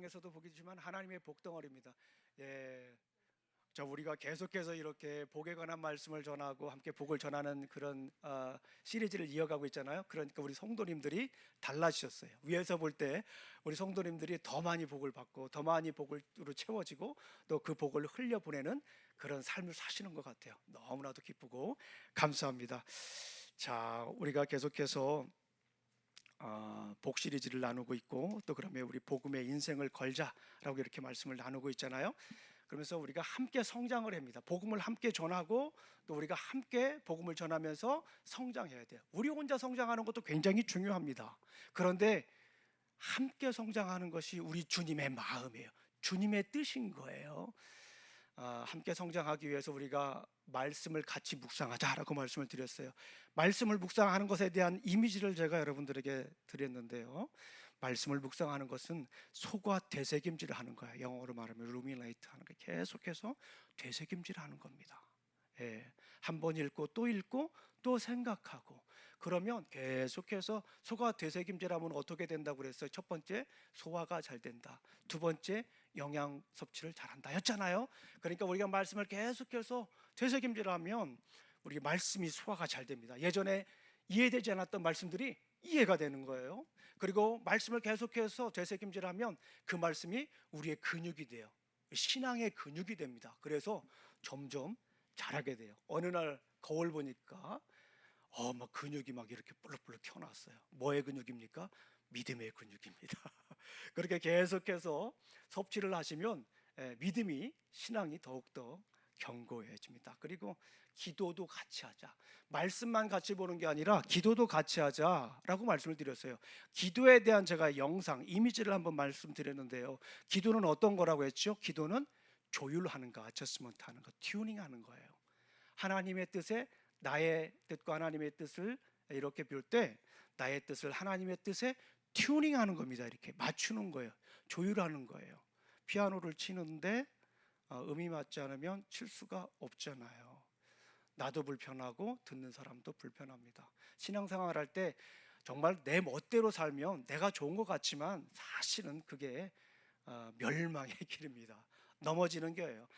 세상에서도 복이지만 하나님의 복덩어리입니다. 예, 자, 우리가 계속해서 이렇게 복에 관한 말씀을 전하고 함께 복을 전하는 그런 시리즈를 이어가고 있잖아요. 그러니까 우리 성도님들이 달라지셨어요. 위에서 볼 때 우리 성도님들이 더 많이 복을 받고 더 많이 복으로 채워지고 또 그 복을 흘려보내는 그런 삶을 사시는 것 같아요. 너무나도 기쁘고 감사합니다. 자, 우리가 계속해서 복 시리즈를 나누고 있고, 또 그러면 우리 복음의 인생을 걸자라고 이렇게 말씀을 나누고 있잖아요. 그러면서 우리가 함께 성장을 합니다. 복음을 함께 전하고 또 우리가 함께 복음을 전하면서 성장해야 돼요. 우리 혼자 성장하는 것도 굉장히 중요합니다. 그런데 함께 성장하는 것이 우리 주님의 마음이에요. 주님의 뜻인 거예요. 함께 성장하기 위해서 우리가 말씀을 같이 묵상하자라고 말씀을 드렸어요. 말씀을 묵상하는 것에 대한 이미지를 제가 여러분들에게 드렸는데요. 말씀을 묵상하는 것은 속과 되새김질을 하는 거예요. 영어로 말하면 ruminate 하는 거, 계속해서 되새김질을 하는 겁니다. 예, 한 번 읽고 또 생각하고, 그러면 계속해서 소가 되새김질하면 어떻게 된다고 그랬어요? 첫 번째, 소화가 잘 된다. 두 번째, 영양 섭취를 잘한다 였잖아요. 그러니까 우리가 말씀을 계속해서 되새김질하면 우리 말씀이 소화가 잘 됩니다. 예전에 이해되지 않았던 말씀들이 이해가 되는 거예요. 그리고 말씀을 계속해서 되새김질하면 그 말씀이 우리의 근육이 돼요. 신앙의 근육이 됩니다. 그래서 점점 잘하게 돼요. 어느 날 거울 보니까 막 근육이 막 이렇게 볼록볼록 켜놨어요. 뭐의 근육입니까? 믿음의 근육입니다. 그렇게 계속해서 섭취를 하시면 믿음이, 신앙이 더욱더 견고해집니다. 그리고 기도도 같이 하자. 말씀만 같이 보는 게 아니라 기도도 같이 하자라고 말씀을 드렸어요. 기도에 대한 제가 영상, 이미지를 한번 말씀드렸는데요. 기도는 어떤 거라고 했죠? 기도는 조율하는 거, 어저스먼트 하는 거, 튜닝 하는 거예요. 하나님의 뜻에 나의 뜻과 하나님의 뜻을 이렇게 볼 때 나의 뜻을 하나님의 뜻에 튜닝하는 겁니다. 이렇게 맞추는 거예요. 조율하는 거예요. 피아노를 치는데 음이 맞지 않으면 칠 수가 없잖아요. 나도 불편하고 듣는 사람도 불편합니다. 신앙생활 할 때 정말 내 멋대로 살면 내가 좋은 것 같지만 사실은 그게 멸망의 길입니다. 넘어지는 거예요.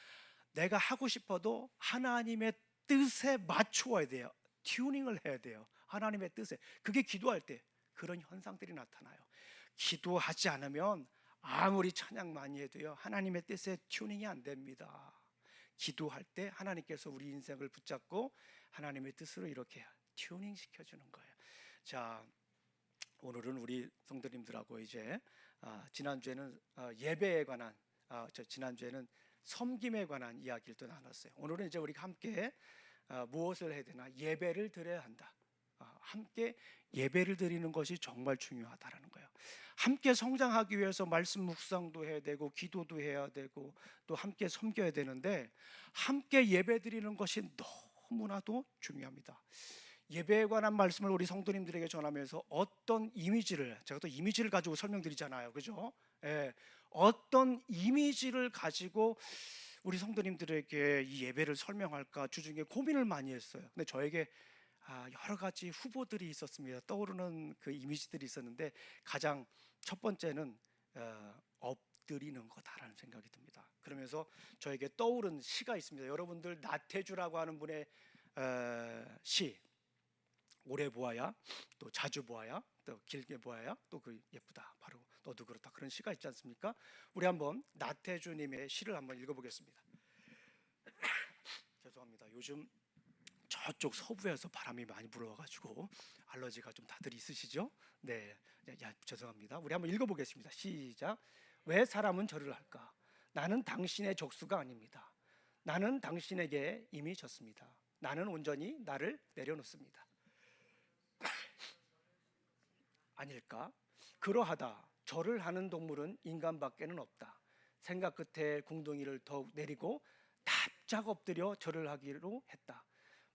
내가 하고 싶어도 하나님의 뜻에 맞추어야 돼요. 튜닝을 해야 돼요. 하나님의 뜻에. 그게 기도할 때 그런 현상들이 나타나요. 기도하지 않으면 아무리 찬양 많이 해도요, 하나님의 뜻에 튜닝이 안 됩니다. 기도할 때 하나님께서 우리 인생을 붙잡고 하나님의 뜻으로 이렇게 튜닝 시켜주는 거예요. 자, 오늘은 우리 성도님들하고 이제 지난주에는 예배에 관한, 지난주에는 섬김에 관한 이야기를 또 나눴어요. 오늘은 이제 우리가 함께 무엇을 해야 되나? 예배를 드려야 한다. 함께 예배를 드리는 것이 정말 중요하다라는 거예요. 함께 성장하기 위해서 말씀 묵상도 해야 되고 기도도 해야 되고 또 함께 섬겨야 되는데, 함께 예배 드리는 것이 너무나도 중요합니다. 예배에 관한 말씀을 우리 성도님들에게 전하면서 어떤 이미지를, 제가 또 이미지를 가지고 설명드리잖아요, 그죠? 예, 어떤 이미지를 가지고 우리 성도님들에게 이 예배를 설명할까 주중에 고민을 많이 했어요. 근데 저에게 여러 가지 후보들이 있었습니다. 떠오르는 그 이미지들이 있었는데, 가장 첫 번째는 엎드리는 거다라는 생각이 듭니다. 그러면서 저에게 떠오른 시가 있습니다. 여러분들 나태주라고 하는 분의 시, 오래 보아야, 또 자주 보아야, 또 길게 보아야, 또 그 예쁘다, 바로 너도 그렇다, 그런 시가 있지 않습니까? 우리 한번 나태주님의 시를 한번 읽어보겠습니다. 죄송합니다. 요즘 저쪽 서부에서 바람이 많이 불어가지고 알러지가 좀 다들 있으시죠? 네, 죄송합니다. 우리 한번 읽어보겠습니다. 시작. 왜 사람은 저를 할까? 나는 당신의 족수가 아닙니다. 나는 당신에게 이미 졌습니다. 나는 온전히 나를 내려놓습니다. 아닐까? 그러하다. 절을 하는 동물은 인간밖에는 없다. 생각 끝에 궁둥이를 더욱 내리고 납작 엎드려 절을 하기로 했다.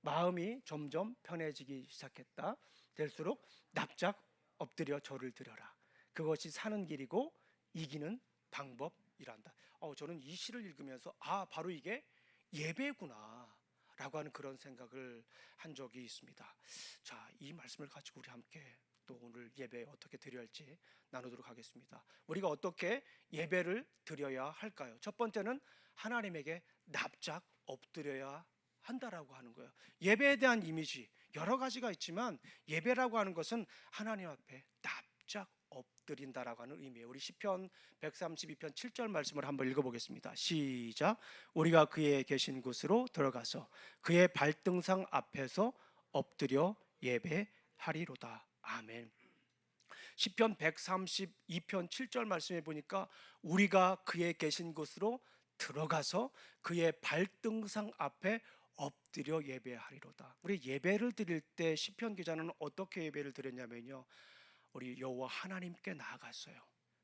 마음이 점점 편해지기 시작했다. 될수록 납작 엎드려 절을 드려라. 그것이 사는 길이고 이기는 방법이란다. 저는 이 시를 읽으면서 바로 이게 예배구나 라고 하는 그런 생각을 한 적이 있습니다. 자, 이 말씀을 가지고 우리 함께 또 오늘 예배 어떻게 드려야 할지 나누도록 하겠습니다. 우리가 어떻게 예배를 드려야 할까요? 첫 번째는 하나님에게 납작 엎드려야 한다라고 하는 거예요. 예배에 대한 이미지 여러 가지가 있지만 예배라고 하는 것은 하나님 앞에 납작 엎드린다라고 하는 의미예요. 우리 시편 132편 7절 말씀을 한번 읽어보겠습니다. 시작. 우리가 그의 계신 곳으로 들어가서 그의 발등상 앞에서 엎드려 예배하리로다. 아멘. 시편 132편 7절 말씀에 보니까 우리가 그의 계신 곳으로 들어가서 그의 발등상 앞에 엎드려 예배하리로다. 우리 예배를 드릴 때 시편 기자는 어떻게 예배를 드렸냐면요, 우리 여호와 하나님께 나아갔어요.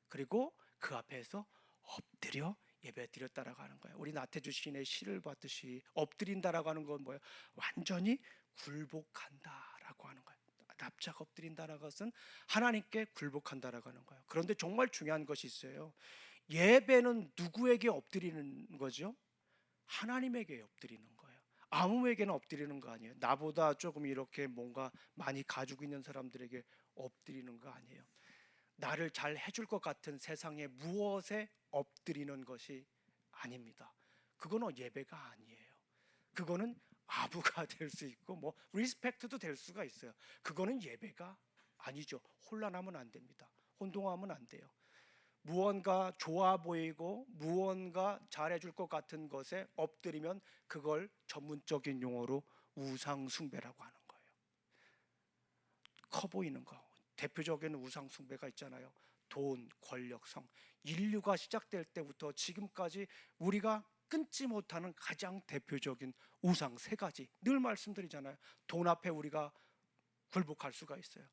그리고 그 앞에서 엎드려 예배 드렸다라고 하는 거예요. 우리 나태주 시인의 시를 봤듯이 엎드린다라고 하는 건 뭐예요? 완전히 굴복한다라고 하는 거예요. 납작 엎드린다라는 것은 하나님께 굴복한다라고 하는 거예요. 그런데 정말 중요한 것이 있어요. 예배는 누구에게 엎드리는 거죠? 하나님에게 엎드리는 거예요. 아무에게나 엎드리는 거 아니에요. 나보다 조금 이렇게 뭔가 많이 가지고 있는 사람들에게 엎드리는 거 아니에요. 나를 잘 해줄 것 같은 세상의 무엇에 엎드리는 것이 아닙니다. 그거는 예배가 아니에요. 그거는 아부가 될 수 있고 뭐 리스펙트도 될 수가 있어요. 그거는 예배가 아니죠. 혼란하면 안 됩니다. 혼동하면 안 돼요. 무언가 좋아 보이고 무언가 잘해줄 것 같은 것에 엎드리면 그걸 전문적인 용어로 우상 숭배라고 하는 거예요. 커 보이는 거, 대표적인 우상 숭배가 있잖아요. 돈, 권력, 성. 인류가 시작될 때부터 지금까지 우리가 끊지 못하는 가장 대표적인 우상 세 가지 늘 말씀드리잖아요. 돈 앞에 우리가 굴복할 수가 있어요.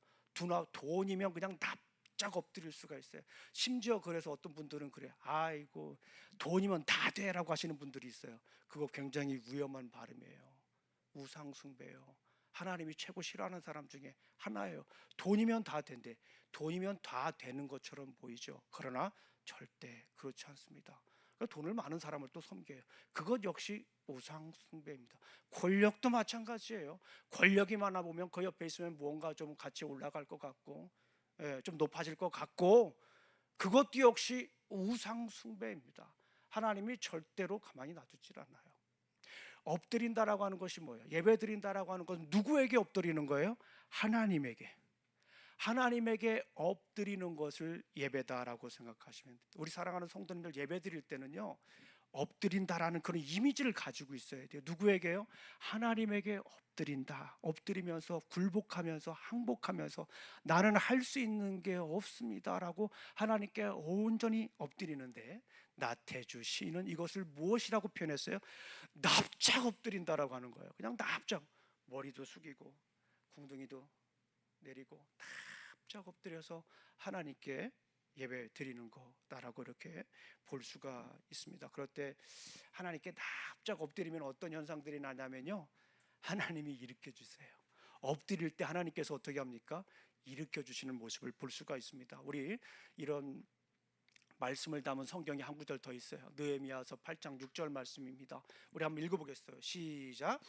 돈이면 그냥 납작 엎드릴 수가 있어요. 심지어 그래서 어떤 분들은 그래요. 아이고 돈이면 다 돼라고 하시는 분들이 있어요. 그거 굉장히 위험한 발음이에요. 우상 숭배예요. 하나님이 최고 싫어하는 사람 중에 하나예요. 돈이면 다 된대. 돈이면 다 되는 것처럼 보이죠. 그러나 절대 그렇지 않습니다. 돈을 많은 사람을 또 섬겨요. 그것 역시 우상 숭배입니다. 권력도 마찬가지예요. 권력이 많아 보면 그 옆에 있으면 무언가 좀 같이 올라갈 것 같고, 좀 높아질 것 같고, 그것도 역시 우상 숭배입니다. 하나님이 절대로 가만히 놔두질 않아요. 엎드린다라고 하는 것이 뭐예요? 예배드린다라고 하는 것은 누구에게 엎드리는 거예요? 하나님에게. 하나님에게 엎드리는 것을 예배다라고 생각하시면 됩니다. 우리 사랑하는 성도님들 예배드릴 때는요, 엎드린다라는 그런 이미지를 가지고 있어야 돼요. 누구에게요? 하나님에게 엎드린다. 엎드리면서 굴복하면서 항복하면서 나는 할 수 있는 게 없습니다라고 하나님께 온전히 엎드리는데, 나태주 시인은 이것을 무엇이라고 표현했어요? 납작 엎드린다라고 하는 거예요. 그냥 납작, 머리도 숙이고 궁둥이도 내리고 납작 엎드려서 하나님께 예배 드리는 거다라고 이렇게 볼 수가 있습니다. 그럴 때 하나님께 납작 엎드리면 어떤 현상들이 나냐면요, 하나님이 일으켜 주세요. 엎드릴 때 하나님께서 어떻게 합니까? 일으켜 주시는 모습을 볼 수가 있습니다. 우리 이런 말씀을 담은 성경이 한 구절 더 있어요. 느헤미야서 8장 6절 말씀입니다. 우리 한번 읽어보겠어요. 시작.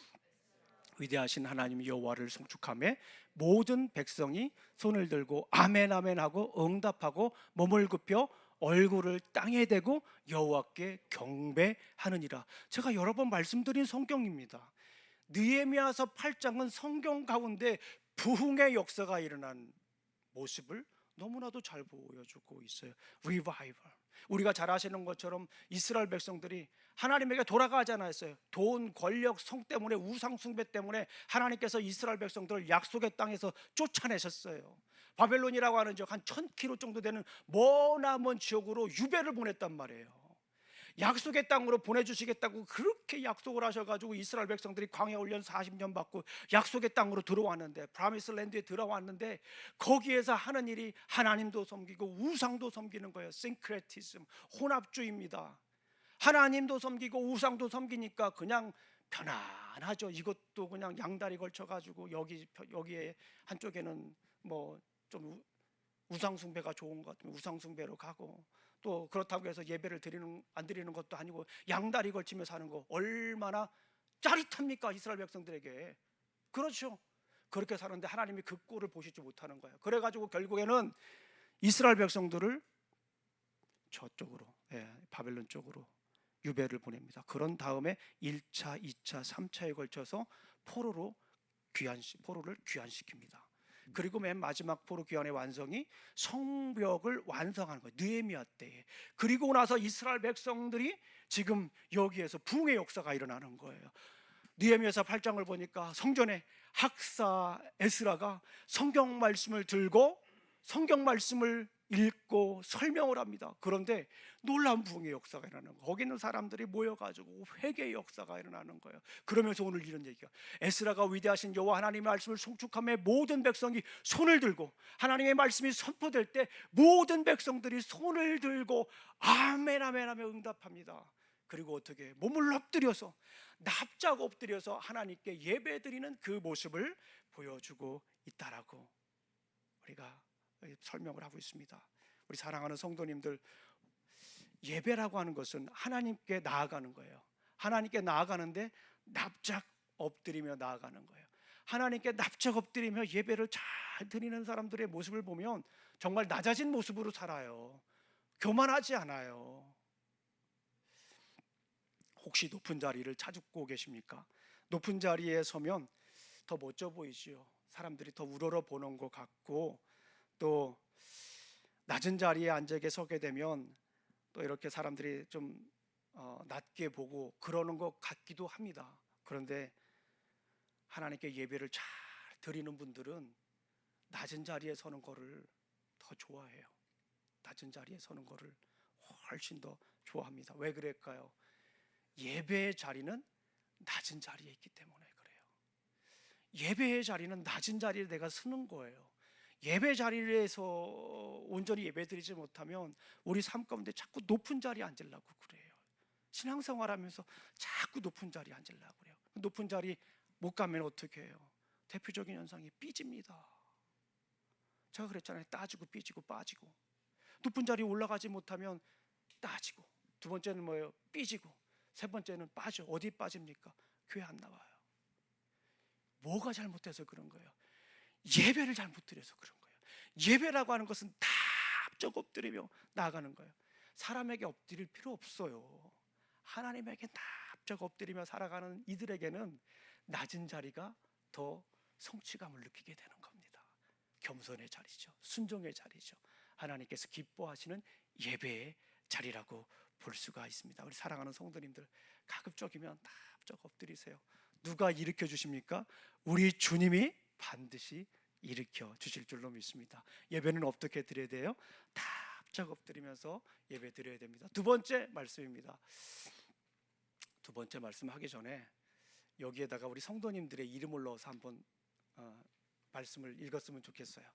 위대하신 하나님 여호와를 송축하며 모든 백성이 손을 들고 아멘 아멘 하고 응답하고 몸을 굽혀 얼굴을 땅에 대고 여호와께 경배하느니라. 제가 여러 번 말씀드린 성경입니다. 느헤미야서 8장은 성경 가운데 부흥의 역사가 일어난 모습을 너무나도 잘 보여주고 있어요. 리바이벌. 우리가 잘 아시는 것처럼 이스라엘 백성들이 하나님에게 돌아가지 않았어요. 돈, 권력, 성 때문에, 우상 숭배 때문에 하나님께서 이스라엘 백성들을 약속의 땅에서 쫓아내셨어요. 바벨론이라고 하는 지역 한 1000km 정도 되는 머나먼 지역으로 유배를 보냈단 말이에요. 약속의 땅으로 보내주시겠다고 그렇게 약속을 하셔가지고 이스라엘 백성들이 광야 훈련 40년 받고 약속의 땅으로 들어왔는데, 프라미스 랜드에 들어왔는데, 거기에서 하는 일이 하나님도 섬기고 우상도 섬기는 거예요. 싱크레티즘, 혼합주의입니다. 하나님도 섬기고 우상도 섬기니까 그냥 편안하죠. 이것도 그냥 양다리 걸쳐가지고 여기에 한쪽에는 뭐 좀 우상 숭배가 좋은 것 같으면 우상 숭배로 가고, 또 그렇다고 해서 예배를 안 드리는 것도 아니고 양다리 걸치며 사는 거 얼마나 짜릿합니까? 이스라엘 백성들에게. 그렇죠. 그렇게 사는데 하나님이 그 꼴을 보시지 못하는 거예요. 그래가지고 결국에는 이스라엘 백성들을 저쪽으로, 바벨론 쪽으로 유배를 보냅니다. 그런 다음에 1차, 2차, 3차에 걸쳐서 포로를 귀환시킵니다. 그리고 맨 마지막 포로 귀환의 완성이 성벽을 완성하는 거예요. 느헤미야 때에. 그리고 나서 이스라엘 백성들이 지금 여기에서 부흥의 역사가 일어나는 거예요. 느헤미야서 8장을 보니까 성전에 학사 에스라가 성경 말씀을 들고 성경 말씀을 읽고 설명을 합니다. 그런데 놀라운 부흥의 역사가 일어나는 거예요. 거기 있는 사람들이 모여가지고 회개의 역사가 일어나는 거예요. 그러면서 오늘 이런 얘기가, 에스라가 위대하신 여호와 하나님의 말씀을 송축함에 모든 백성이 손을 들고, 하나님의 말씀이 선포될 때 모든 백성들이 손을 들고 아멘 아멘 하며 응답합니다. 그리고 어떻게 몸을 엎드려서, 납작 엎드려서 하나님께 예배드리는 그 모습을 보여주고 있다라고 우리가 설명을 하고 있습니다. 우리 사랑하는 성도님들, 예배라고 하는 것은 하나님께 나아가는 거예요. 하나님께 나아가는데 납작 엎드리며 나아가는 거예요. 하나님께 납작 엎드리며 예배를 잘 드리는 사람들의 모습을 보면 정말 낮아진 모습으로 살아요. 교만하지 않아요. 혹시 높은 자리를 찾고 계십니까? 높은 자리에 서면 더 멋져 보이지요. 사람들이 더 우러러 보는 것 같고, 또 낮은 자리에 앉아 서게 되면 또 이렇게 사람들이 좀 낮게 보고 그러는 것 같기도 합니다. 그런데 하나님께 예배를 잘 드리는 분들은 낮은 자리에 서는 거를 더 좋아해요. 낮은 자리에 서는 거를 훨씬 더 좋아합니다. 왜 그럴까요? 예배의 자리는 낮은 자리에 있기 때문에 그래요. 예배의 자리는 낮은 자리에 내가 서는 거예요. 예배 자리에서 온전히 예배드리지 못하면 우리 삶 가운데 자꾸 높은 자리에 앉으려고 그래요. 신앙생활하면서 자꾸 높은 자리에 앉으려고 그래요. 높은 자리 못 가면 어떻게 해요? 대표적인 현상이 삐집니다. 제가 그랬잖아요. 따지고 삐지고 빠지고. 높은 자리에 올라가지 못하면 따지고, 두 번째는 뭐예요? 삐지고, 세 번째는 빠져. 어디 빠집니까? 교회 안 나와요. 뭐가 잘못돼서 그런 거예요? 예배를 잘못 드려서 그런 거예요. 예배라고 하는 것은 납작 엎드리며 나아가는 거예요. 사람에게 엎드릴 필요 없어요. 하나님에게 납작 엎드리며 살아가는 이들에게는 낮은 자리가 더 성취감을 느끼게 되는 겁니다. 겸손의 자리죠. 순종의 자리죠. 하나님께서 기뻐하시는 예배의 자리라고 볼 수가 있습니다. 우리 사랑하는 성도님들, 가급적이면 납작 엎드리세요. 누가 일으켜 주십니까? 우리 주님이 반드시 일으켜 주실 줄로 믿습니다. 예배는 어떻게 드려야 돼요? 납작 엎드리면서 예배 드려야 됩니다. 두 번째 말씀입니다. 두 번째 말씀 하기 전에 여기에다가 우리 성도님들의 이름을 넣어서 한번 말씀을 읽었으면 좋겠어요.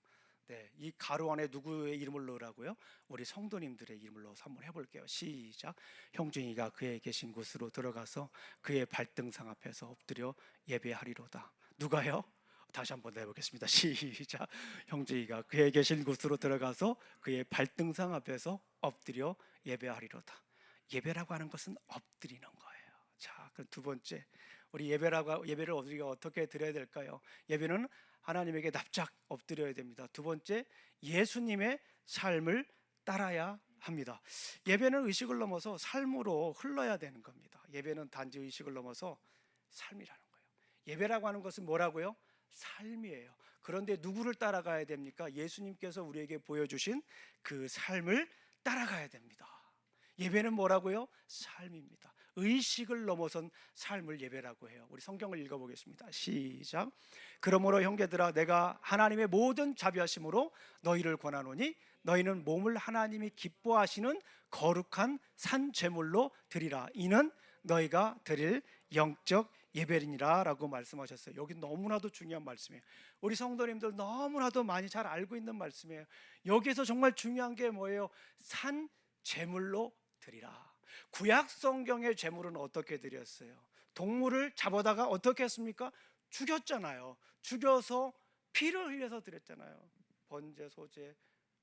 네, 이 가로 안에 누구의 이름을 넣으라고요? 우리 성도님들의 이름을 넣어서 한번 해볼게요. 시작. 형준이가 그의 계신 곳으로 들어가서 그의 발등상 앞에서 엎드려 예배하리로다. 누가요? 다시 한번 해보겠습니다. 시작. 형준이가 그의 계신 곳으로 들어가서 그의 발등상 앞에서 엎드려 예배하리로다. 예배라고 하는 것은 엎드리는 거예요. 자, 그럼 두 번째, 우리 예배를 우리가 어떻게 드려야 될까요? 예배는 하나님에게 납작 엎드려야 됩니다. 두 번째, 예수님의 삶을 따라야 합니다. 예배는 의식을 넘어서 삶으로 흘러야 되는 겁니다. 예배는 단지 의식을 넘어서 삶이라는 거예요. 예배라고 하는 것은 뭐라고요? 삶이에요. 그런데 누구를 따라가야 됩니까? 예수님께서 우리에게 보여주신 그 삶을 따라가야 됩니다. 예배는 뭐라고요? 삶입니다. 의식을 넘어선 삶을 예배라고 해요. 우리 성경을 읽어보겠습니다. 시작. 그러므로 형제들아, 내가 하나님의 모든 자비하심으로 너희를 권하노니 너희는 몸을 하나님이 기뻐하시는 거룩한 산 제물로 드리라. 이는 너희가 드릴 영적 예배이니라 라고 말씀하셨어요. 여기 너무나도 중요한 말씀이에요. 우리 성도님들 너무나도 많이 잘 알고 있는 말씀이에요. 여기에서 정말 중요한 게 뭐예요? 산 제물로 드리라. 구약 성경의 제물은 어떻게 드렸어요? 동물을 잡아다가 어떻게 했습니까? 죽였잖아요. 죽여서 피를 흘려서 드렸잖아요. 번제, 소제,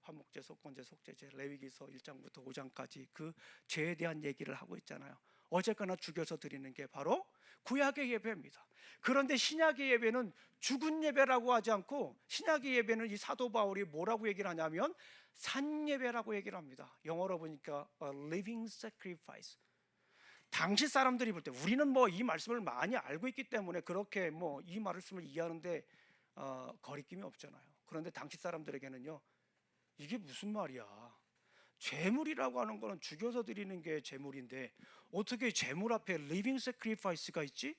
화목제, 속건제, 속죄제, 레위기서 1장부터 5장까지 그 죄에 대한 얘기를 하고 있잖아요. 어쨌거나 죽여서 드리는 게 바로 구약의 예배입니다. 그런데 신약의 예배는 죽은 예배라고 하지 않고, 신약의 예배는 이 사도 바울이 뭐라고 얘기를 하냐면 산 예배라고 얘기를 합니다. 영어로 보니까 a living sacrifice. 당시 사람들이 볼 때, 우리는 뭐 이 말씀을 많이 알고 있기 때문에 그렇게 뭐 이 말씀을 이해하는데 거리낌이 없잖아요. 그런데 당시 사람들에게는요, 이게 무슨 말이야? 제물이라고 하는 거는 죽여서 드리는 게 제물인데 어떻게 제물 앞에 리빙 세크리파이스가 있지?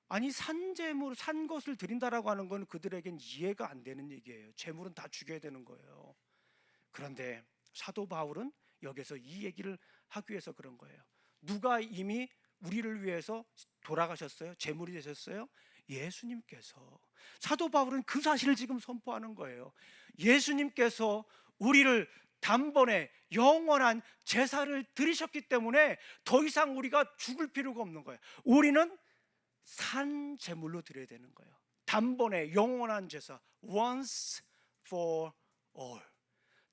아니, 산제물, 산 것을 드린다라고 하는 건 그들에겐 이해가 안 되는 얘기예요. 제물은 다 죽여야 되는 거예요. 그런데 사도 바울은 여기서 이 얘기를 하기 위해서 그런 거예요. 누가 이미 우리를 위해서 돌아가셨어요? 제물이 되셨어요? 예수님께서. 사도 바울은 그 사실을 지금 선포하는 거예요. 예수님께서 우리를 단번에 영원한 제사를 드리셨기 때문에 더 이상 우리가 죽을 필요가 없는 거예요. 우리는 산 제물로 드려야 되는 거예요. 단번에 영원한 제사, once for all.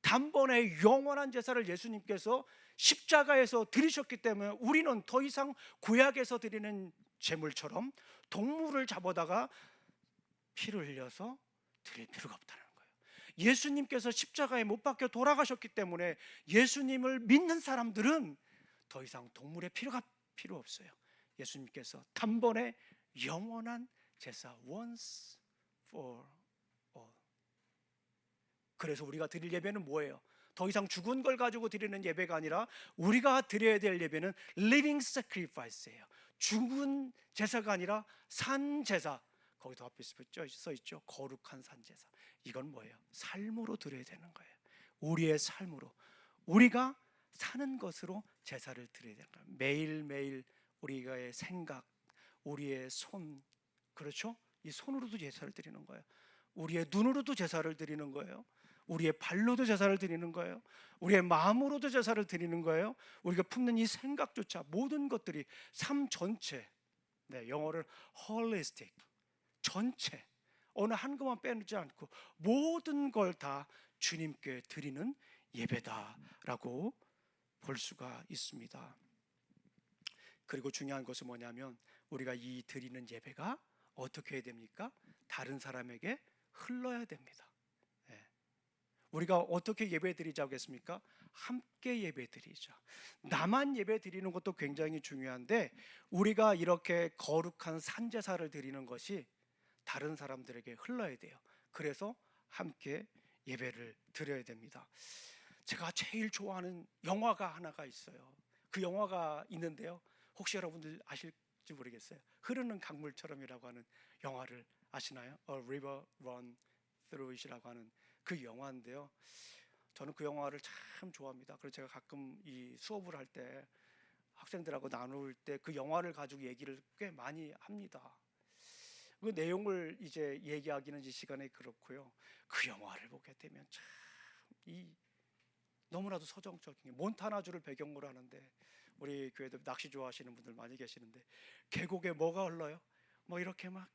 단번에 영원한 제사를 예수님께서 십자가에서 드리셨기 때문에 우리는 더 이상 구약에서 드리는 제물처럼 동물을 잡아다가 피를 흘려서 드릴 필요가 없다는 거예요. 예수님께서 십자가에 못 박혀 돌아가셨기 때문에 예수님을 믿는 사람들은 더 이상 동물의 필요가 필요 없어요. 예수님께서 단번에 영원한 제사, once for all. 그래서 우리가 드릴 예배는 뭐예요? 더 이상 죽은 걸 가지고 드리는 예배가 아니라 우리가 드려야 될 예배는 living sacrifice예요. 죽은 제사가 아니라 산 제사. 거기도 앞에 써 있죠. 거룩한 산 제사. 이건 뭐예요? 삶으로 드려야 되는 거예요. 우리의 삶으로, 우리가 사는 것으로 제사를 드려야 되는 거예요. 매일매일 우리의 생각, 우리의 손, 그렇죠? 이 손으로도 제사를 드리는 거예요. 우리의 눈으로도 제사를 드리는 거예요. 우리의 발로도 제사를 드리는 거예요. 우리의 마음으로도 제사를 드리는 거예요. 우리가 품는 이 생각조차, 모든 것들이 삶 전체, 영어를 holistic, 전체, 어느 한 것만 빼놓지 않고 모든 걸 다 주님께 드리는 예배다라고 볼 수가 있습니다. 그리고 중요한 것은 뭐냐면 우리가 이 드리는 예배가 어떻게 해야 됩니까? 다른 사람에게 흘러야 됩니다. 우리가 어떻게 예배 드리자고 했습니까? 함께 예배 드리자. 나만 예배 드리는 것도 굉장히 중요한데 우리가 이렇게 거룩한 산제사를 드리는 것이 다른 사람들에게 흘러야 돼요. 그래서 함께 예배를 드려야 됩니다. 제가 제일 좋아하는 영화가 하나가 있어요. 그 영화가 있는데요, 혹시 여러분들 아실지 모르겠어요. 흐르는 강물처럼이라고 하는 영화를 아시나요? A River Run Through It이라고 하는 그 영화인데요, 저는 그 영화를 참 좋아합니다. 그래서 제가 가끔 이 수업을 할 때 학생들하고 나눌 때 그 영화를 가지고 얘기를 꽤 많이 합니다. 그 내용을 이제 얘기하기는 이 시간에 그렇고요. 그 영화를 보게 되면 참 너무나도 서정적인 몬타나주를 배경으로 하는데, 우리 교회도 낚시 좋아하시는 분들 많이 계시는데 계곡에 뭐가 흘러요? 뭐 이렇게 막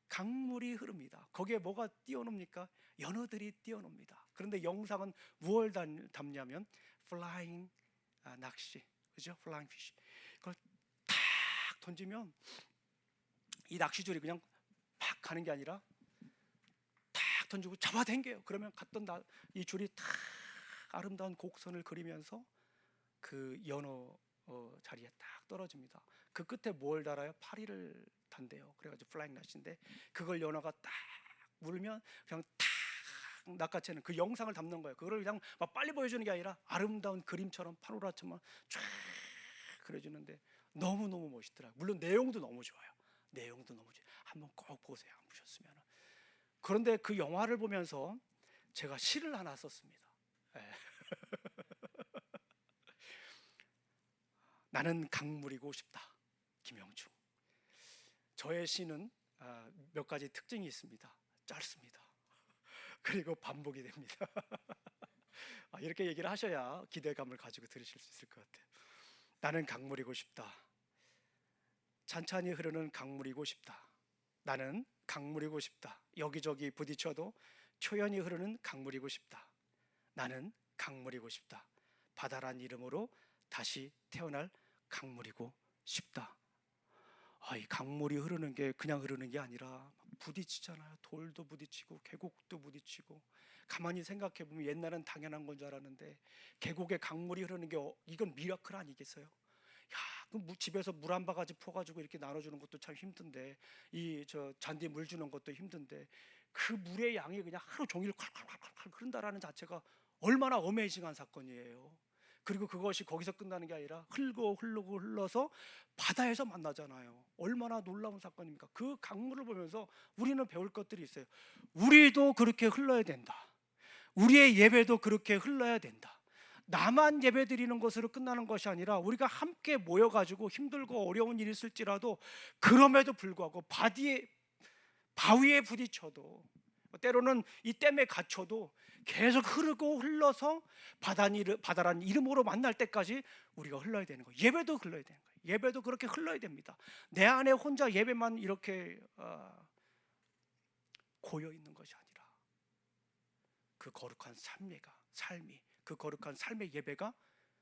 강물이 흐릅니다. 거기에 뭐가 뛰어놉니까? 연어들이 뛰어놉니다. 그런데 영상은 무엇을 담냐면 flying, 낚시, 그죠? flying fish. 그걸 탁 던지면 이 낚시줄이 그냥 팍 가는 게 아니라 탁 던지고 잡아당겨요. 그러면 갔던 이 줄이 탁 아름다운 곡선을 그리면서 그 연어 자리에 딱 떨어집니다. 그 끝에 뭘 달아요? 파리를 단대요. 그래가지고 플라잉 낚시인데 그걸 연어가 딱 물면 그냥 탁 낚아채는 그 영상을 담는 거예요. 그걸 그냥 막 빨리 보여주는 게 아니라 아름다운 그림처럼 파노라처럼 쫙 그려주는데 너무너무 멋있더라고요. 물론 내용도 너무 좋아요. 내용도 너무 좋아요. 한번 꼭 보세요, 안 보셨으면. 그런데 그 영화를 보면서 제가 시를 하나 썼습니다. 나는 강물이고 싶다. 김영중. 저의 시는 몇 가지 특징이 있습니다. 짧습니다. 그리고 반복이 됩니다. 이렇게 얘기를 하셔야 기대감을 가지고 들으실 수 있을 것 같아요. 나는 강물이고 싶다. 찬찬히 흐르는 강물이고 싶다. 나는 강물이고 싶다. 여기저기 부딪혀도 초연히 흐르는 강물이고 싶다. 나는 강물이고 싶다. 바다란 이름으로 다시 태어날 강물이고 싶다. 이 강물이 흐르는 게 그냥 흐르는 게 아니라 부딪히잖아요. 돌도 부딪히고 계곡도 부딪히고. 가만히 생각해 보면 옛날엔 당연한 건 줄 알았는데 계곡에 강물이 흐르는 게 이건 미라클 아니겠어요? 야, 집에서 물 한 바가지 퍼가지고 이렇게 나눠주는 것도 참 힘든데, 이 저 잔디 물 주는 것도 힘든데, 그 물의 양이 그냥 하루 종일 콸콸콸콸 흐른다라는 자체가 얼마나 어메이징한 사건이에요. 그리고 그것이 거기서 끝나는 게 아니라 흐르고 흘러서 바다에서 만나잖아요. 얼마나 놀라운 사건입니까? 그 강물을 보면서 우리는 배울 것들이 있어요. 우리도 그렇게 흘러야 된다. 우리의 예배도 그렇게 흘러야 된다. 나만 예배 드리는 것으로 끝나는 것이 아니라 우리가 함께 모여가지고 힘들고 어려운 일이 있을지라도 그럼에도 불구하고 바위에 부딪혀도 때로는 이 댐에 갇혀도 계속 흐르고 흘러서 바다라는 이름으로 만날 때까지 우리가 흘러야 되는 거예요. 예배도 흘러야 되는 거예요. 예배도 그렇게 흘러야 됩니다. 내 안에 혼자 예배만 이렇게 고여 있는 것이 아니라 그 거룩한 삶이 그 거룩한 삶의 예배가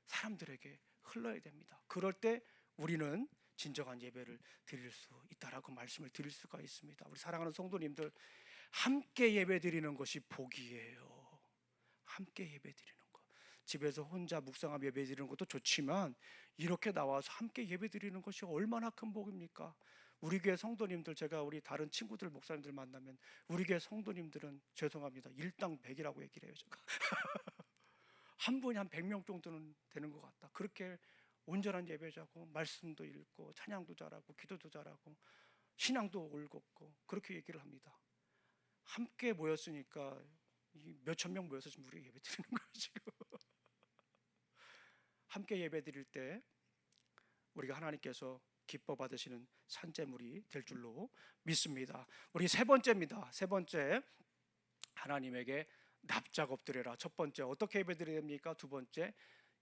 사람들에게 흘러야 됩니다. 그럴 때 우리는 진정한 예배를 드릴 수 있다라고 말씀을 드릴 수가 있습니다. 우리 사랑하는 성도님들, 함께 예배 드리는 것이 복이에요. 함께 예배 드리는 것. 집에서 혼자 묵상하며 예배 드리는 것도 좋지만 이렇게 나와서 함께 예배 드리는 것이 얼마나 큰 복입니까? 우리 교회 성도님들, 제가 우리 다른 친구들 목사님들 만나면 우리 교회 성도님들은 죄송합니다, 일당 100이라고 얘기를 해요. 제가 한 분이 한 100명 정도는 되는 것 같다. 그렇게 온전한 예배자고 말씀도 읽고 찬양도 잘하고 기도도 잘하고 신앙도 올곧고 그렇게 얘기를 합니다. 함께 모였으니까 몇천 명 모여서 지금 우리 예배 드리는 거예요 지금. 함께 예배 드릴 때 우리가 하나님께서 기뻐 받으시는 산재물이 될 줄로 믿습니다. 우리 세 번째입니다. 세 번째, 하나님에게 납작 엎드려라. 첫 번째, 어떻게 예배드려야 됩니까? 두 번째,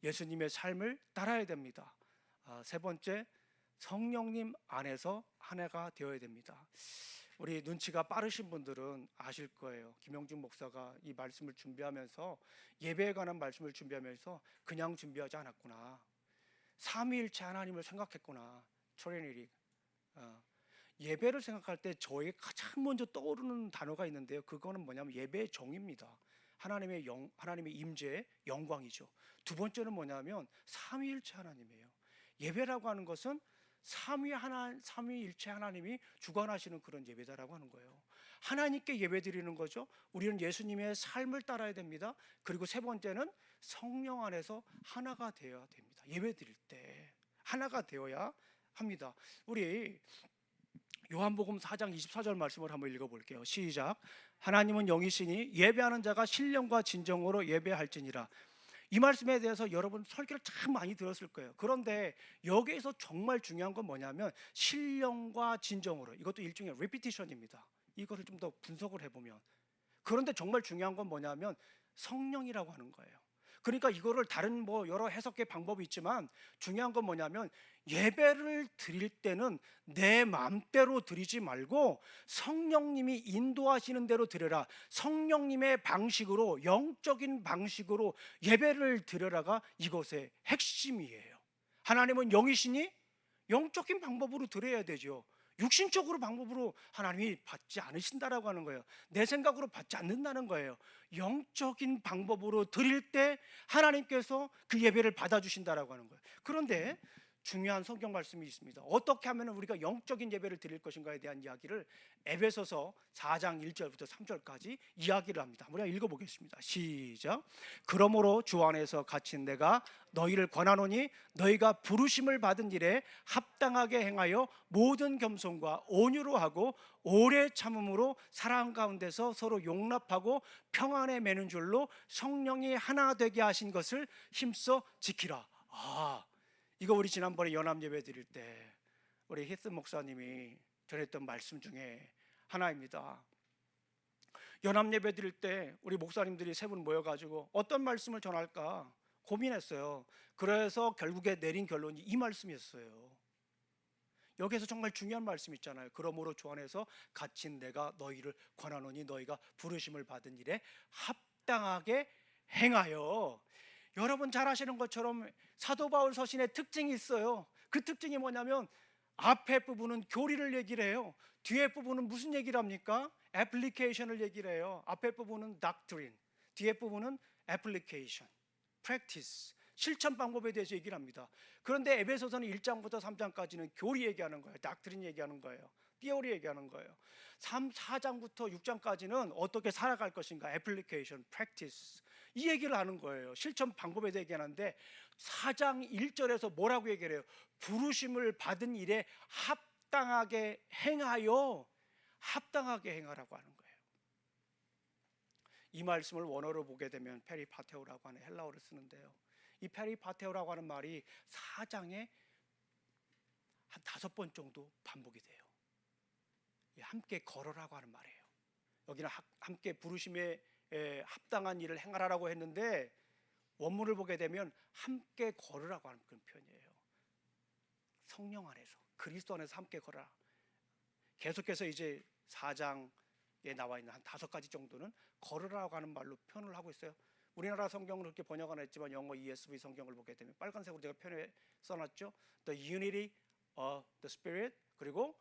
예수님의 삶을 따라야 됩니다. 세 번째, 성령님 안에서 하나가 되어야 됩니다. 우리 눈치가 빠르신 분들은 아실 거예요. 김영준 목사가 이 말씀을 준비하면서, 예배에 관한 말씀을 준비하면서 그냥 준비하지 않았구나. 삼위일체 하나님을 생각했구나. 트리니티. 예배를 생각할 때 저에게 가장 먼저 떠오르는 단어가 있는데요. 그거는 뭐냐면 예배의 정입니다. 하나님의 임재의 영광이죠. 두 번째는 뭐냐면 삼위일체 하나님이에요. 예배라고 하는 것은 삼위일체 하나님이 주관하시는 그런 예배다라고 하는 거예요. 하나님께 예배드리는 거죠. 우리는 예수님의 삶을 따라야 됩니다. 그리고 세 번째는 성령 안에서 하나가 되어야 됩니다. 예배드릴 때 하나가 되어야 합니다. 우리 요한복음 4장 24절 말씀을 한번 읽어볼게요. 시작. 하나님은 영이시니 예배하는 자가 신령과 진정으로 예배할지니라. 이 말씀에 대해서 여러분 설교를 참 많이 들었을 거예요. 그런데 여기에서 정말 중요한 건 뭐냐면 신령과 진정으로, 이것도 일종의 리피티션입니다. 이거를 좀 더 분석을 해보면, 그런데 정말 중요한 건 뭐냐면 성령이라고 하는 거예요. 그러니까 이거를 다른 여러 해석의 방법이 있지만 중요한 건 뭐냐면 예배를 드릴 때는 내 마음대로 드리지 말고 성령님이 인도하시는 대로 드려라. 성령님의 방식으로, 영적인 방식으로 예배를 드려라가 이것의 핵심이에요. 하나님은 영이시니 영적인 방법으로 드려야 되죠. 육신적으로 방법으로 하나님이 받지 않으신다라고 하는 거예요. 내 생각으로 받지 않는다는 거예요. 영적인 방법으로 드릴 때 하나님께서 그 예배를 받아주신다라고 하는 거예요. 그런데 중요한 성경 말씀이 있습니다. 어떻게 하면 우리가 영적인 예배를 드릴 것인가에 대한 이야기를 에베소서 4장 1절부터 3절까지 이야기를 합니다. 우리가 읽어보겠습니다. 시작. 그러므로 주 안에서 갇힌 내가 너희를 권하노니 너희가 부르심을 받은 일에 합당하게 행하여 모든 겸손과 온유로 하고 오래 참음으로 사랑 가운데서 서로 용납하고 평안에 매는 줄로 성령이 하나 되게 하신 것을 힘써 지키라. 이거 우리 지난번에 연합 예배 드릴 때 우리 히스 목사님이 전했던 말씀 중에 하나입니다. 연합 예배 드릴 때 우리 목사님들이 세 분 모여가지고 어떤 말씀을 전할까 고민했어요. 그래서 결국에 내린 결론이 이 말씀이었어요. 여기에서 정말 중요한 말씀 있잖아요. 그러므로 주 안에서 갇힌 내가 너희를 권하노니 너희가 부르심을 받은 일에 합당하게 행하여. 여러분 잘 아시는 것처럼 사도 바울 서신에 특징이 있어요. 그 특징이 뭐냐면 앞에 부분은 교리를 얘기를 해요. 뒤에 부분은 무슨 얘기를 합니까? 애플리케이션을 얘기를 해요. 앞에 부분은 doctrine, 뒤에 부분은 application, practice, 실천 방법에 대해서 얘기를 합니다. 그런데 에베소서는 1장부터 3장까지는 교리 얘기하는 거예요. doctrine 얘기하는 거예요. 티오리 얘기하는 거예요. 4장부터 6장까지는 어떻게 살아갈 것인가, application, practice, 이 얘기를 하는 거예요. 실천 방법에 대해 얘기하는데 4장 1절에서 뭐라고 얘기를 해요? 부르심을 받은 일에 합당하게 행하여, 합당하게 행하라고 하는 거예요. 이 말씀을 원어로 보게 되면 페리파테오라고 하는 헬라어를 쓰는데요, 이 페리파테오라고 하는 말이 4장에 한 5번 정도 반복이 돼요. 함께 걸어라고 하는 말이에요. 여기는 함께 부르심에 합당한 일을 행하라고 했는데 원문을 보게 되면 함께 걸으라고 하는 그런 표현이에요. 성령 안에서, 그리스도 안에서 함께 걸어라. 계속해서 이제 4장에 나와 있는 한 5가지 정도는 걸으라고 하는 말로 표현을 하고 있어요. 우리나라 성경은 그렇게 번역 안 했지만 영어 ESV 성경을 보게 되면 빨간색으로 제가 표현해 써놨죠. The unity of the Spirit. 그리고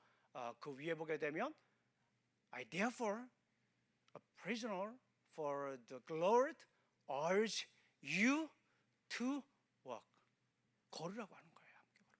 그 위에 보게 되면 I therefore, a prisoner for the Lord, urge you to walk. 걸으라고 하는 거예요. 함께 걸어.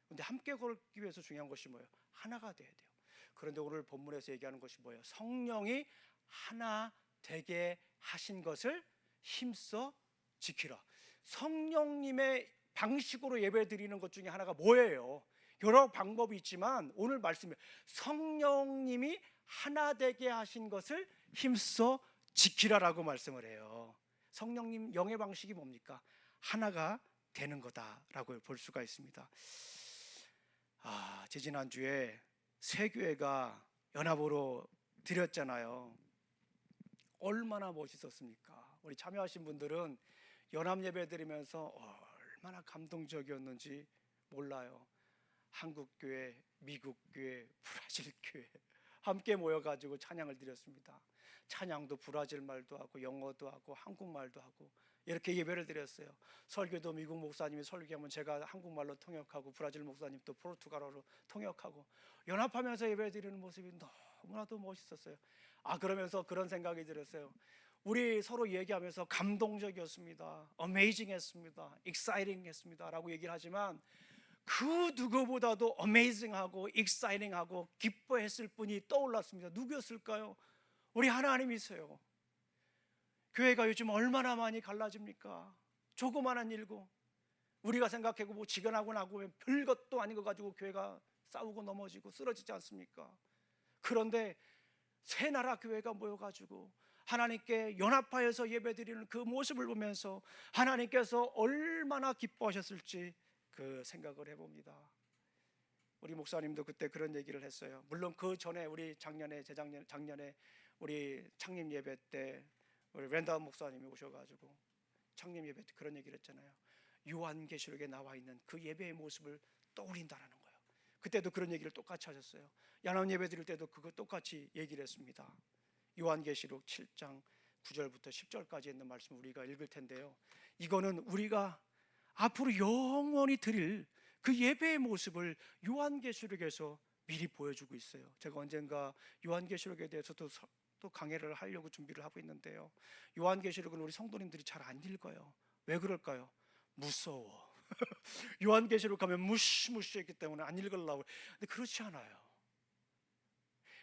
근데 함께 걸기 위해서 중요한 것이 뭐예요? 하나가 돼야 돼요. 그런데 오늘 본문에서 얘기하는 것이 뭐예요? 성령이 하나 되게 하신 것을 힘써 지키라. 성령님의 방식으로 예배 드리는 것 중에 하나가 뭐예요? 여러 방법이 있지만 오늘 말씀에 성령님이 하나 되게 하신 것을 힘써 지키라라고 말씀을 해요. 성령님 영의 방식이 뭡니까? 하나가 되는 거다라고 볼 수가 있습니다. 지난주에 새 교회가 연합으로 드렸잖아요. 얼마나 멋있었습니까? 우리 참여하신 분들은 연합 예배 드리면서 얼마나 감동적이었는지 몰라요. 한국 교회, 미국 교회, 브라질 교회 함께 모여가지고 찬양을 드렸습니다. 찬양도 브라질 말도 하고 영어도 하고 한국말도 하고 이렇게 예배를 드렸어요. 설교도 미국 목사님이 설교하면 제가 한국말로 통역하고 브라질 목사님 또 포르투갈어로 통역하고 연합하면서 예배 드리는 모습이 너무나도 멋있었어요. 그러면서 그런 생각이 들었어요. 우리 서로 얘기하면서 감동적이었습니다, 어메이징했습니다, 익사이팅했습니다 라고 얘기를 하지만 그 누구보다도 어메이징하고 익사이팅하고 기뻐했을 분이 떠올랐습니다. 누구였을까요? 우리 하나님이세요. 교회가 요즘 얼마나 많이 갈라집니까? 조그마한 일고 우리가 생각하고 지견하고 나고 별것도 아닌 거 가지고 교회가 싸우고 넘어지고 쓰러지지 않습니까? 그런데 새 나라 교회가 모여가지고 하나님께 연합하여서 예배드리는 그 모습을 보면서 하나님께서 얼마나 기뻐하셨을지 그 생각을 해봅니다. 우리 목사님도 그때 그런 얘기를 했어요. 물론 그 전에 우리 작년에 우리 창립 예배 때 우리 랜다 목사님이 오셔가지고 창립 예배 때 그런 얘기를 했잖아요. 요한계시록에 나와 있는 그 예배의 모습을 떠올린다라는 거예요. 그때도 그런 얘기를 똑같이 하셨어요. 연합 예배 드릴 때도 그거 똑같이 얘기를 했습니다. 요한계시록 7장 9절부터 10절까지 있는 말씀 우리가 읽을 텐데요, 이거는 우리가 앞으로 영원히 드릴 그 예배의 모습을 요한계시록에서 미리 보여주고 있어요. 제가 언젠가 요한계시록에 대해서도 또 강해를 하려고 준비를 하고 있는데요, 요한계시록은 우리 성도님들이 잘 안 읽어요. 왜 그럴까요? 무서워. 요한계시록 가면 무시무시했기 때문에 안 읽으려고. 근데 그렇지 않아요.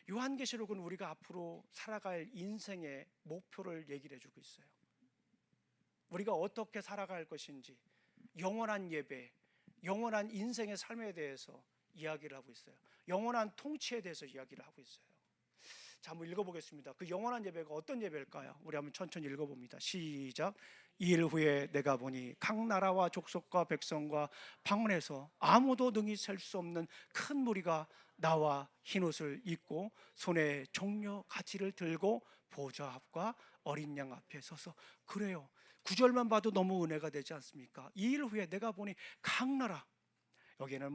요한계시록은 우리가 앞으로 살아갈 인생의 목표를 얘기를 해주고 있어요. 우리가 어떻게 살아갈 것인지, 영원한 예배, 영원한 인생의 삶에 대해서 이야기를 하고 있어요. 영원한 통치에 대해서 이야기를 하고 있어요. 자, 한번 읽어보겠습니다. 그 영원한 예배가 어떤 예배일까요? 우리 한번 천천히 읽어봅니다. 시작. 2일 후에 내가 보니 각 나라와 족속과 백성과 방언에서 아무도 능히 셀 수 없는 큰 무리가 나와 흰옷을 입고 손에 종려 가지를 들고 보좌 앞과 어린 양 앞에 서서, 그래요, 9절만 봐도 너무 은혜가 되지 않습니까? 2일 후에 내가 보니 각 나라, 여기는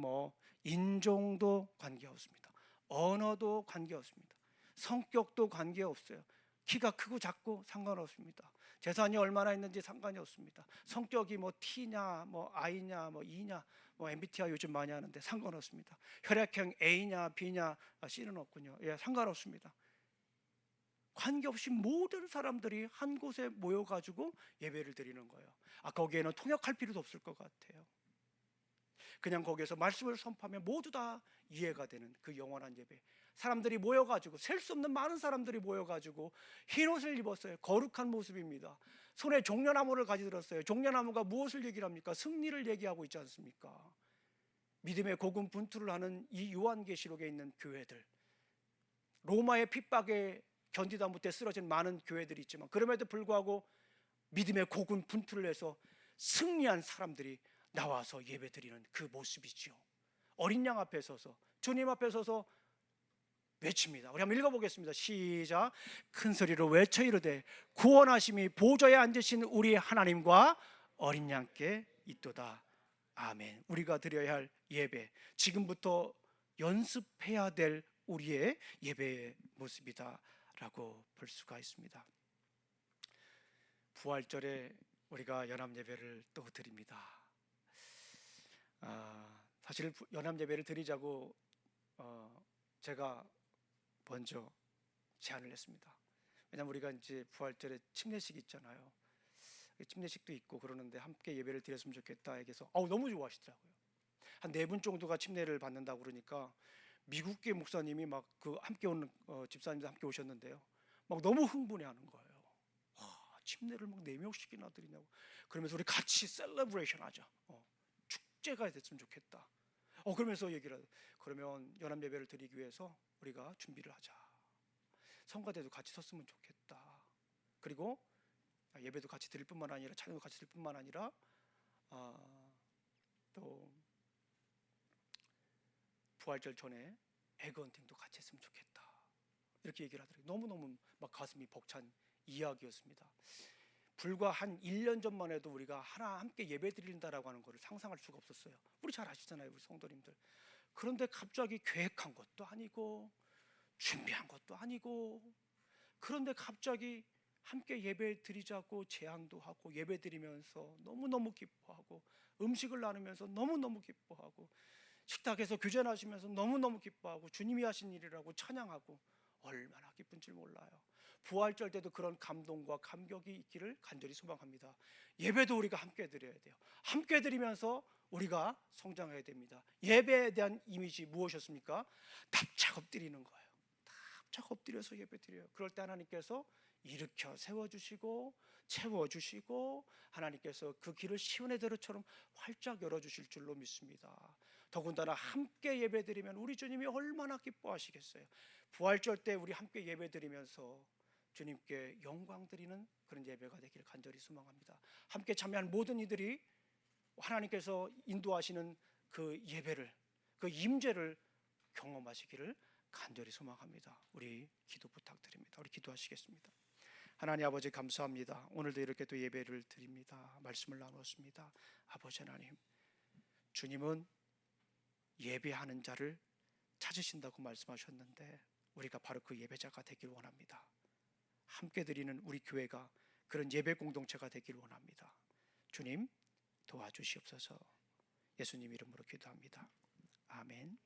인종도 관계없습니다, 언어도 관계없습니다, 성격도 관계없어요, 키가 크고 작고 상관없습니다, 재산이 얼마나 있는지 상관이 없습니다. 성격이 뭐 T냐, 뭐 I냐, 뭐 E냐, 뭐 MBTI 요즘 많이 하는데 상관없습니다. 혈액형 A냐, B냐, C는 없군요. 예, 상관없습니다. 관계없이 모든 사람들이 한 곳에 모여가지고 예배를 드리는 거예요. 거기에는 통역할 필요도 없을 것 같아요. 그냥 거기에서 말씀을 선포하면 모두 다 이해가 되는 그 영원한 예배. 사람들이 모여가지고, 셀 수 없는 많은 사람들이 모여가지고 흰옷을 입었어요. 거룩한 모습입니다. 손에 종려나무를 가지들었어요. 종려나무가 무엇을 얘기합니까? 승리를 얘기하고 있지 않습니까? 믿음의 고군분투를 하는 이 요한계시록에 있는 교회들, 로마의 핍박에 견디다 못해 쓰러진 많은 교회들이 있지만 그럼에도 불구하고 믿음의 고군분투를 해서 승리한 사람들이 나와서 예배드리는 그 모습이지요. 어린 양 앞에 서서, 주님 앞에 서서 외칩니다. 우리 한번 읽어보겠습니다. 시작. 큰 소리로 외쳐 이르되 구원하심이 보좌에 앉으신 우리 하나님과 어린 양께 있도다. 아멘. 우리가 드려야 할 예배, 지금부터 연습해야 될 우리의 예배의 모습이다 라고 볼 수가 있습니다. 부활절에 우리가 연합예배를 또 드립니다. 사실 연합예배를 드리자고 제가 먼저 제안을 했습니다. 왜냐하면 우리가 이제 부활절에 침례식이 있잖아요. 침례식도 있고 그러는데 함께 예배를 드렸으면 좋겠다 얘기해서 너무 좋아하시더라고요. 한 4분 정도가 침례를 받는다고 그러니까 미국계 목사님이 막 그 함께 오는 집사님들 함께 오셨는데요. 막 너무 흥분해하는 거예요. 침례를 막 4명씩이나 드리냐고. 그러면서 우리 같이 셀러브레이션 하자. 축제가 됐으면 좋겠다. 그러면서 얘기를 하죠. 그러면 연합 예배를 드리기 위해서 우리가 준비를 하자. 성가대도 같이 섰으면 좋겠다. 그리고 예배도 같이 드릴 뿐만 아니라 찬양도 같이 드릴 뿐만 아니라 또 부활절 전에 에그헌팅도 같이 했으면 좋겠다. 이렇게 얘기를 하더라고요. 너무너무 막 가슴이 벅찬 이야기였습니다. 불과 한 1년 전만 해도 우리가 하나 함께 예배 드린다라고 하는 것을 상상할 수가 없었어요. 우리 잘 아시잖아요, 우리 성도님들. 그런데 갑자기 계획한 것도 아니고 준비한 것도 아니고, 그런데 갑자기 함께 예배 드리자고 제안도 하고 예배 드리면서 너무너무 기뻐하고 음식을 나누면서 너무너무 기뻐하고 식탁에서 교제하시면서 너무너무 기뻐하고 주님이 하신 일이라고 찬양하고 얼마나 기쁜지 몰라요. 부활절 때도 그런 감동과 감격이 있기를 간절히 소망합니다. 예배도 우리가 함께 드려야 돼요. 함께 드리면서 우리가 성장해야 됩니다. 예배에 대한 이미지 무엇이었습니까? 납작 엎드리는 거예요. 납작 엎드려서 예배 드려요. 그럴 때 하나님께서 일으켜 세워주시고 채워주시고 하나님께서 그 길을 시온의 대로처럼 활짝 열어주실 줄로 믿습니다. 더군다나 함께 예배드리면 우리 주님이 얼마나 기뻐하시겠어요. 부활절 때 우리 함께 예배드리면서 주님께 영광 드리는 그런 예배가 되기를 간절히 소망합니다. 함께 참여한 모든 이들이 하나님께서 인도하시는 그 예배를, 그 임재를 경험하시기를 간절히 소망합니다. 우리 기도 부탁드립니다. 우리 기도하시겠습니다. 하나님 아버지 감사합니다. 오늘도 이렇게 또 예배를 드립니다. 말씀을 나누었습니다. 아버지 하나님, 주님은 예배하는 자를 찾으신다고 말씀하셨는데 우리가 바로 그 예배자가 되길 원합니다. 함께 드리는 우리 교회가 그런 예배 공동체가 되길 원합니다. 주님 도와주시옵소서. 예수님 이름으로 기도합니다. 아멘.